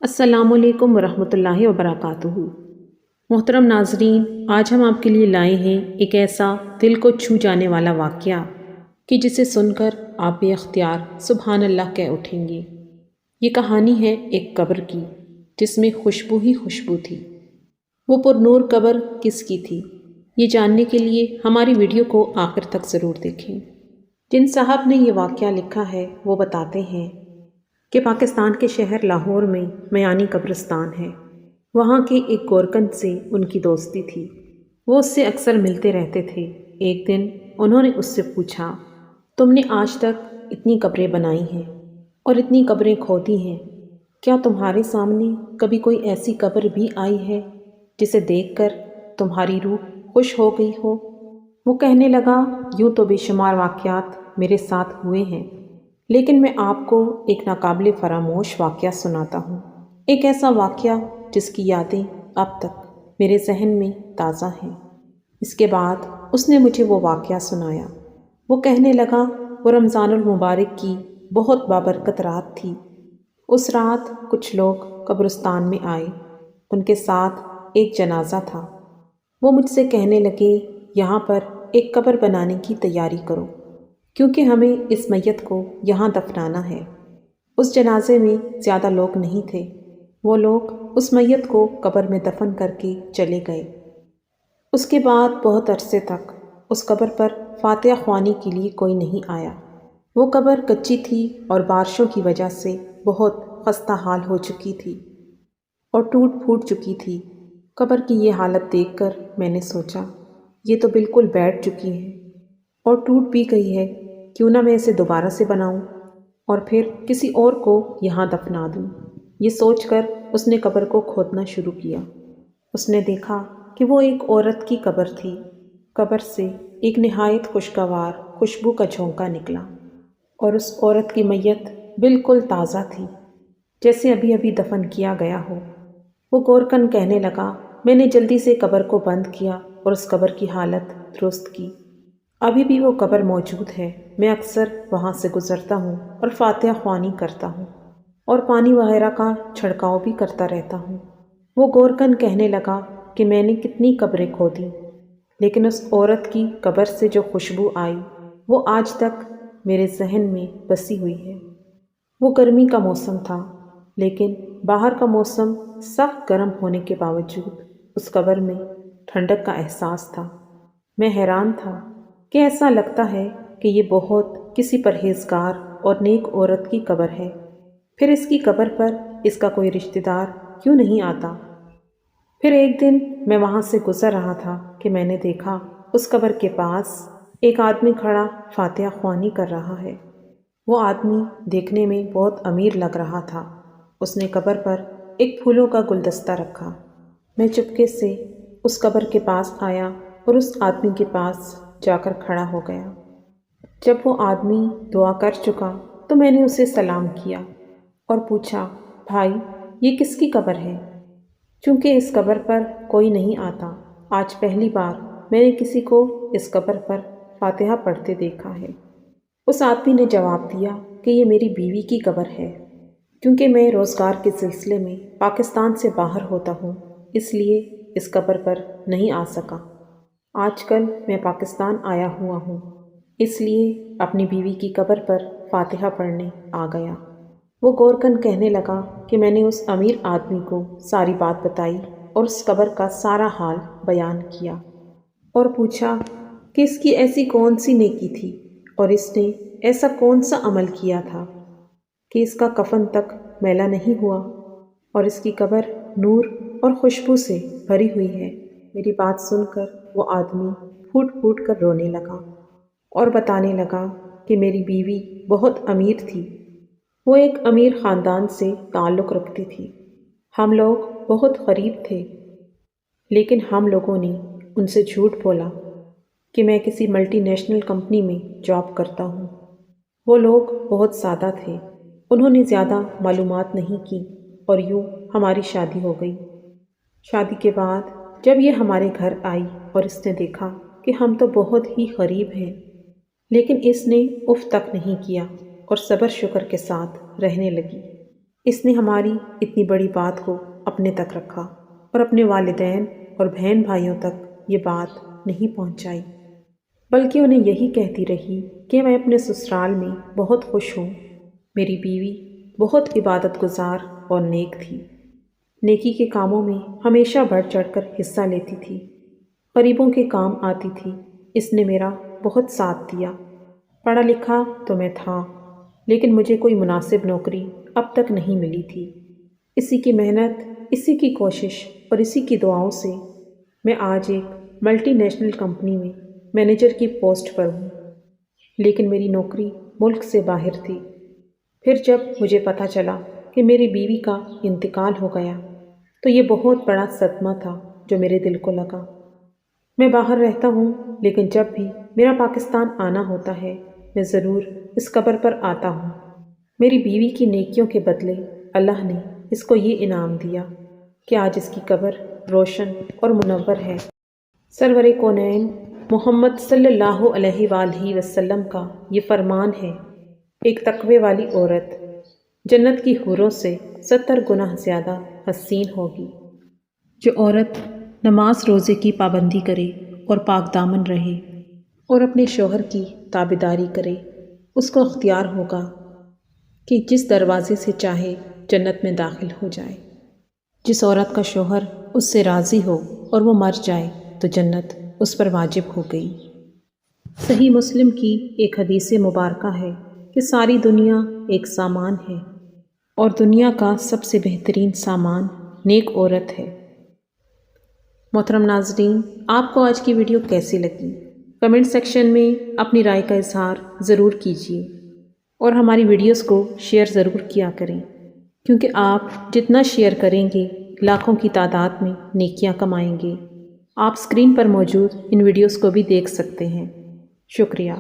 السلام علیکم ورحمۃ اللہ وبرکاتہ۔ محترم ناظرین، آج ہم آپ کے لیے لائے ہیں ایک ایسا دل کو چھو جانے والا واقعہ کہ جسے سن کر آپ بے اختیار سبحان اللہ کہہ اٹھیں گے۔ یہ کہانی ہے ایک قبر کی جس میں خوشبو ہی خوشبو تھی۔ وہ پر نور قبر کس کی تھی؟ یہ جاننے کے لیے ہماری ویڈیو کو آخر تک ضرور دیکھیں۔ جن صاحب نے یہ واقعہ لکھا ہے وہ بتاتے ہیں کہ پاکستان کے شہر لاہور میں میانی قبرستان ہے۔ وہاں کے ایک گورکن سے ان کی دوستی تھی۔ وہ اس سے اکثر ملتے رہتے تھے۔ ایک دن انہوں نے اس سے پوچھا، تم نے آج تک اتنی قبریں بنائی ہیں اور اتنی قبریں کھودی ہیں، کیا تمہارے سامنے کبھی کوئی ایسی قبر بھی آئی ہے جسے دیکھ کر تمہاری روح خوش ہو گئی ہو؟ وہ کہنے لگا، یوں تو بے شمار واقعات میرے ساتھ ہوئے ہیں، لیکن میں آپ کو ایک ناقابل فراموش واقعہ سناتا ہوں۔ ایک ایسا واقعہ جس کی یادیں اب تک میرے ذہن میں تازہ ہیں۔ اس کے بعد اس نے مجھے وہ واقعہ سنایا۔ وہ کہنے لگا، وہ رمضان المبارک کی بہت بابرکت رات تھی۔ اس رات کچھ لوگ قبرستان میں آئے۔ ان کے ساتھ ایک جنازہ تھا۔ وہ مجھ سے کہنے لگے، یہاں پر ایک قبر بنانے کی تیاری کرو، کیونکہ ہمیں اس میت کو یہاں دفنانا ہے۔ اس جنازے میں زیادہ لوگ نہیں تھے۔ وہ لوگ اس میت کو قبر میں دفن کر کے چلے گئے۔ اس کے بعد بہت عرصے تک اس قبر پر فاتحہ خوانی کے لیے کوئی نہیں آیا۔ وہ قبر کچی تھی اور بارشوں کی وجہ سے بہت خستہ حال ہو چکی تھی اور ٹوٹ پھوٹ چکی تھی۔ قبر کی یہ حالت دیکھ کر میں نے سوچا، یہ تو بالکل بیٹھ چکی ہے اور ٹوٹ بھی گئی ہے، کیوں نہ میں اسے دوبارہ سے بناؤں اور پھر کسی اور کو یہاں دفنا دوں۔ یہ سوچ کر اس نے قبر کو کھودنا شروع کیا۔ اس نے دیکھا کہ وہ ایک عورت کی قبر تھی۔ قبر سے ایک نہایت خوشگوار خوشبو کا جھونکا نکلا اور اس عورت کی میت بالکل تازہ تھی، جیسے ابھی ابھی دفن کیا گیا ہو۔ وہ گورکن کہنے لگا، میں نے جلدی سے قبر کو بند کیا اور اس قبر کی حالت درست کی۔ ابھی بھی وہ قبر موجود ہے۔ میں اکثر وہاں سے گزرتا ہوں اور فاتحہ خوانی کرتا ہوں اور پانی وغیرہ کا چھڑکاؤ بھی کرتا رہتا ہوں۔ وہ گورکن کہنے لگا کہ میں نے کتنی قبریں کھودی، لیکن اس عورت کی قبر سے جو خوشبو آئی وہ آج تک میرے ذہن میں بسی ہوئی ہے۔ وہ گرمی کا موسم تھا، لیکن باہر کا موسم سخت گرم ہونے کے باوجود اس قبر میں ٹھنڈک کا احساس تھا۔ میں حیران تھا کہ ایسا لگتا ہے کہ یہ بہت کسی پرہیزگار اور نیک عورت کی قبر ہے، پھر اس کی قبر پر اس کا کوئی رشتہ دار کیوں نہیں آتا؟ پھر ایک دن میں وہاں سے گزر رہا تھا کہ میں نے دیکھا اس قبر کے پاس ایک آدمی کھڑا فاتحہ خوانی کر رہا ہے۔ وہ آدمی دیکھنے میں بہت امیر لگ رہا تھا۔ اس نے قبر پر ایک پھولوں کا گلدستہ رکھا۔ میں چپکے سے اس قبر کے پاس آیا اور اس آدمی کے پاس جا کر کھڑا ہو گیا۔ جب وہ آدمی دعا کر چکا تو میں نے اسے سلام کیا اور پوچھا، بھائی یہ کس کی قبر ہے؟ چونکہ اس قبر پر کوئی نہیں آتا، آج پہلی بار میں نے کسی کو اس قبر پر فاتحہ پڑھتے دیکھا ہے۔ اس آدمی نے جواب دیا کہ یہ میری بیوی کی قبر ہے۔ کیونکہ میں روزگار کے سلسلے میں پاکستان سے باہر ہوتا ہوں، اس لیے اس قبر پر نہیں آ سکا۔ آج کل میں پاکستان آیا ہوا ہوں، اس لیے اپنی بیوی کی قبر پر فاتحہ پڑھنے آ گیا۔ وہ گورکن کہنے لگا کہ میں نے اس امیر آدمی کو ساری بات بتائی اور اس قبر کا سارا حال بیان کیا اور پوچھا کہ اس کی ایسی کون سی نیکی تھی اور اس نے ایسا کون سا عمل کیا تھا کہ اس کا کفن تک میلا نہیں ہوا اور اس کی قبر نور اور خوشبو سے بھری ہوئی ہے۔ میری بات سن کر وہ آدمی پھوٹ پھوٹ کر رونے لگا اور بتانے لگا کہ میری بیوی بہت امیر تھی۔ وہ ایک امیر خاندان سے تعلق رکھتی تھی۔ ہم لوگ بہت غریب تھے، لیکن ہم لوگوں نے ان سے جھوٹ بولا کہ میں کسی ملٹی نیشنل کمپنی میں جاب کرتا ہوں۔ وہ لوگ بہت سادہ تھے، انہوں نے زیادہ معلومات نہیں کی اور یوں ہماری شادی ہو گئی۔ شادی کے بعد جب یہ ہمارے گھر آئی اور اس نے دیکھا کہ ہم تو بہت ہی غریب ہیں، لیکن اس نے اف تک نہیں کیا اور صبر شکر کے ساتھ رہنے لگی۔ اس نے ہماری اتنی بڑی بات کو اپنے تک رکھا اور اپنے والدین اور بہن بھائیوں تک یہ بات نہیں پہنچائی، بلکہ انہیں یہی کہتی رہی کہ میں اپنے سسرال میں بہت خوش ہوں۔ میری بیوی بہت عبادت گزار اور نیک تھی، نیکی کے کاموں میں ہمیشہ بڑھ چڑھ کر حصہ لیتی تھی، غریبوں کے کام آتی تھی۔ اس نے میرا بہت ساتھ دیا۔ پڑھا لکھا تو میں تھا، لیکن مجھے کوئی مناسب نوکری اب تک نہیں ملی تھی۔ اسی کی محنت، اسی کی کوشش اور اسی کی دعاؤں سے میں آج ایک ملٹی نیشنل کمپنی میں مینیجر کی پوسٹ پر ہوں، لیکن میری نوکری ملک سے باہر تھی۔ پھر جب مجھے پتہ چلا کہ میری بیوی کا انتقال ہو گیا تو یہ بہت بڑا صدمہ تھا جو میرے دل کو لگا۔ میں باہر رہتا ہوں، لیکن جب بھی میرا پاکستان آنا ہوتا ہے میں ضرور اس قبر پر آتا ہوں۔ میری بیوی کی نیکیوں کے بدلے اللہ نے اس کو یہ انعام دیا کہ آج اس کی قبر روشن اور منور ہے۔ سرور کونین محمد صلی اللہ علیہ وآلہ وسلم کا یہ فرمان ہے، ایک تقوی والی عورت جنت کی حوروں سے 70 گنا زیادہ حسین ہوگی۔ جو عورت نماز روزے کی پابندی کرے اور پاک دامن رہے اور اپنے شوہر کی تابعداری کرے، اس کو اختیار ہوگا کہ جس دروازے سے چاہے جنت میں داخل ہو جائے۔ جس عورت کا شوہر اس سے راضی ہو اور وہ مر جائے تو جنت اس پر واجب ہو گئی۔ صحیح مسلم کی ایک حدیث مبارکہ ہے کہ ساری دنیا ایک سامان ہے اور دنیا کا سب سے بہترین سامان نیک عورت ہے۔ محترم ناظرین، آپ کو آج کی ویڈیو کیسی لگی؟ کمنٹ سیکشن میں اپنی رائے کا اظہار ضرور کیجیے اور ہماری ویڈیوز کو شیئر ضرور کیا کریں، کیونکہ آپ جتنا شیئر کریں گے لاکھوں کی تعداد میں نیکیاں کمائیں گے۔ آپ اسکرین پر موجود ان ویڈیوز کو بھی دیکھ سکتے ہیں۔ شکریہ۔